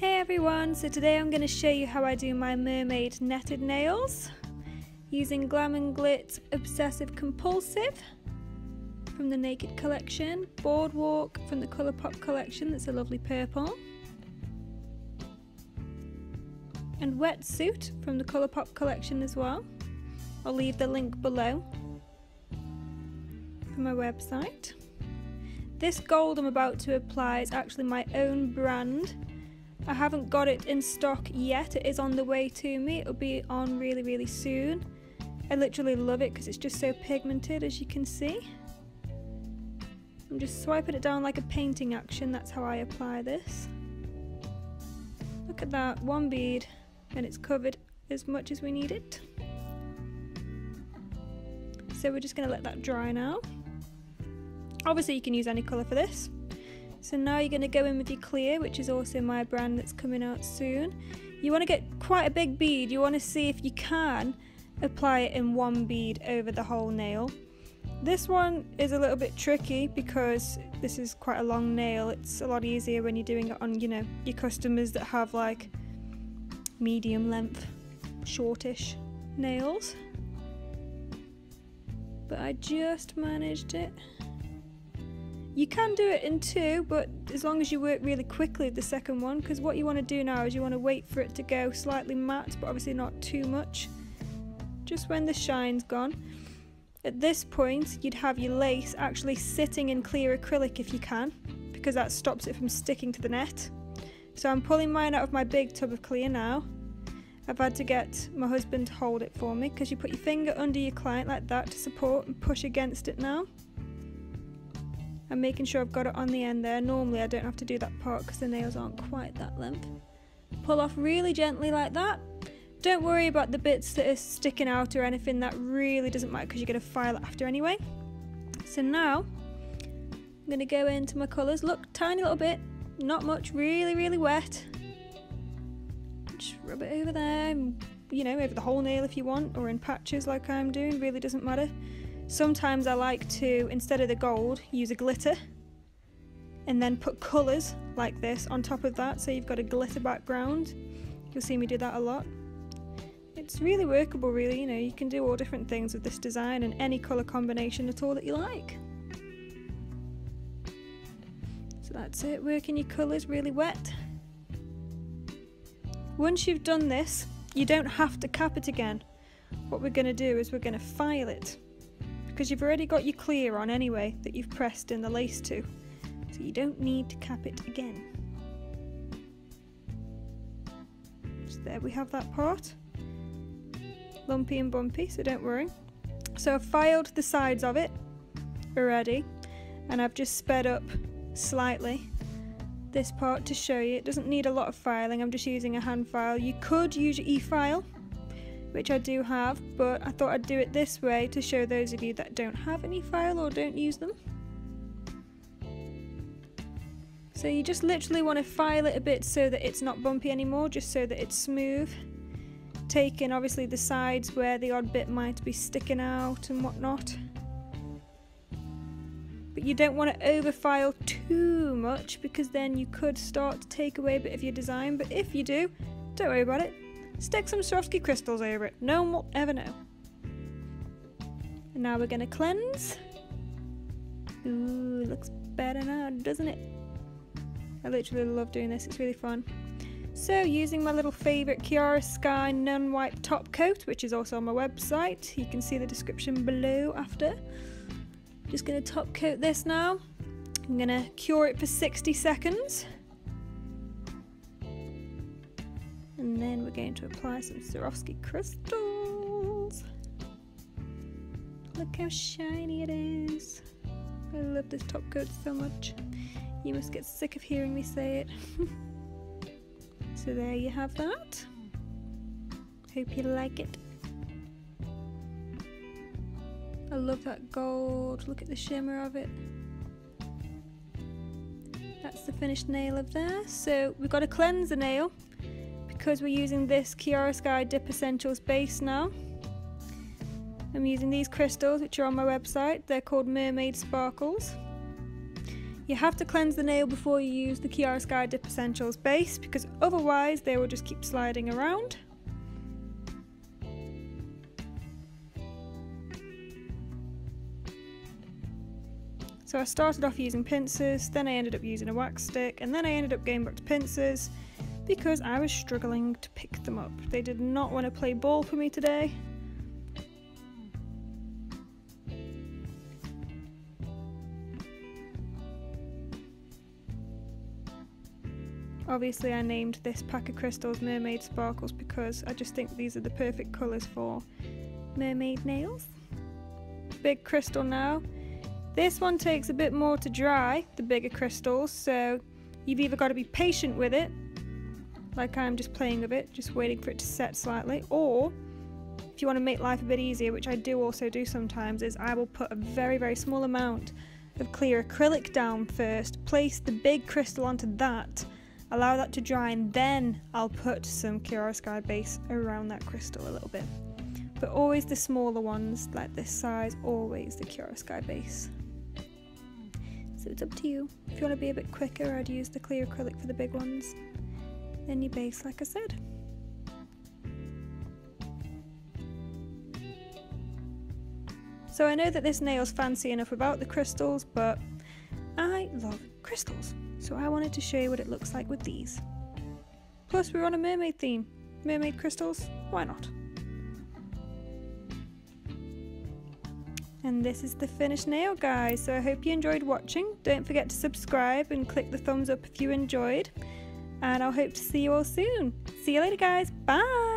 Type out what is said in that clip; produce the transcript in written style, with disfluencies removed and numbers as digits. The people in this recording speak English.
Hey everyone, so today I'm going to show you how I do my mermaid netted nails using Glam & Glit Obsessive Compulsive from the Naked collection, Boardwalk from the Colourpop collection, that's a lovely purple, and Wetsuit from the Colourpop collection as well. I'll leave the link below from my website. This gold I'm about to apply is actually my own brand. I haven't got it in stock yet, it is on the way to me, it'll be on really soon. I literally love it because it's just so pigmented, as you can see. I'm just swiping it down like a painting action, that's how I apply this. Look at that, one bead and it's covered as much as we need it. So we're just going to let that dry now. Obviously you can use any colour for this. So now you're going to go in with your clear, which is also my brand that's coming out soon. You want to get quite a big bead, you want to see if you can apply it in one bead over the whole nail. This one is a little bit tricky because this is quite a long nail. It's a lot easier when you're doing it on, you know, your customers that have like medium length, shortish nails. But I just managed it. You can do it in two, but as long as you work really quickly the second one, because what you want to do now is you want to wait for it to go slightly matte, but obviously not too much, just when the shine's gone. At this point you'd have your lace actually sitting in clear acrylic if you can, because that stops it from sticking to the net. So I'm pulling mine out of my big tub of clear now. I've had to get my husband to hold it for me, because you put your finger under your client like that to support and push against it now. I'm making sure I've got it on the end there. Normally I don't have to do that part because the nails aren't quite that length. Pull off really gently like that. Don't worry about the bits that are sticking out or anything, that really doesn't matter because you're going to file it after anyway. So now I'm going to go into my colours. Look, tiny little bit, not much, really wet. Just rub it over there, you know, over the whole nail if you want, or in patches like I'm doing, really doesn't matter. Sometimes I like to, instead of the gold, use a glitter and then put colours like this on top of that, so you've got a glitter background. You'll see me do that a lot. It's really workable really, you know, you can do all different things with this design and any colour combination at all that you like. So that's it, working your colours really wet. Once you've done this, you don't have to cap it again. What we're going to do is we're going to file it, because you've already got your clear on anyway that you've pressed in the lace to, so you don't need to cap it again. So there we have that part. Lumpy and bumpy, so don't worry. So I've filed the sides of it already, and I've just sped up slightly this part to show you. It doesn't need a lot of filing, I'm just using a hand file. You could use your e-file, which I do have, but I thought I'd do it this way to show those of you that don't have an e-file or don't use them. So you just literally want to file it a bit so that it's not bumpy anymore, just so that it's smooth. Taking obviously the sides where the odd bit might be sticking out and whatnot. But you don't want to over-file too much, because then you could start to take away a bit of your design, but if you do, don't worry about it. Stick some Swarovski crystals over it, no one will ever know. And now we're going to cleanse. Ooh, looks better now, doesn't it? I literally love doing this, it's really fun. So using my little favourite Chiara Sky non-wipe top coat, which is also on my website, you can see the description below after. Just going to top coat this now. I'm going to cure it for 60 seconds. And then we're going to apply some Swarovski crystals. Look how shiny it is. I love this top coat so much. You must get sick of hearing me say it. So there you have that. Hope you like it. I love that gold. Look at the shimmer of it. That's the finished nail of there. So we've got to cleanse the nail, because we're using this Chiara Sky Dip Essentials base now. I'm using these crystals which are on my website. They're called Mermaid Sparkles. You have to cleanse the nail before you use the Chiaroscuro Dip Essentials base, because otherwise they will just keep sliding around. So I started off using pincers, then I ended up using a wax stick, and then I ended up going back to pincers because I was struggling to pick them up. They did not want to play ball for me today. Obviously I named this pack of crystals Mermaid Sparkles because I just think these are the perfect colours for mermaid nails. Big crystal now. This one takes a bit more to dry, the bigger crystals, so you've either got to be patient with it, like I'm just playing with it, just waiting for it to set slightly, or if you want to make life a bit easier, which I do also do sometimes, is I will put a very, very small amount of clear acrylic down first, place the big crystal onto that, allow that to dry, and then I'll put some Chiaroscuro base around that crystal a little bit. But always the smaller ones, like this size, always the Chiaroscuro base. So it's up to you. If you want to be a bit quicker, I'd use the clear acrylic for the big ones. Then your base, like I said. So I know that this nail's fancy enough without the crystals, but I love crystals. So I wanted to show you what it looks like with these. Plus we're on a mermaid theme. Mermaid crystals, why not? And this is the finished nail, guys. So I hope you enjoyed watching. Don't forget to subscribe and click the thumbs up if you enjoyed. And I'll hope to see you all soon. See you later, guys. Bye!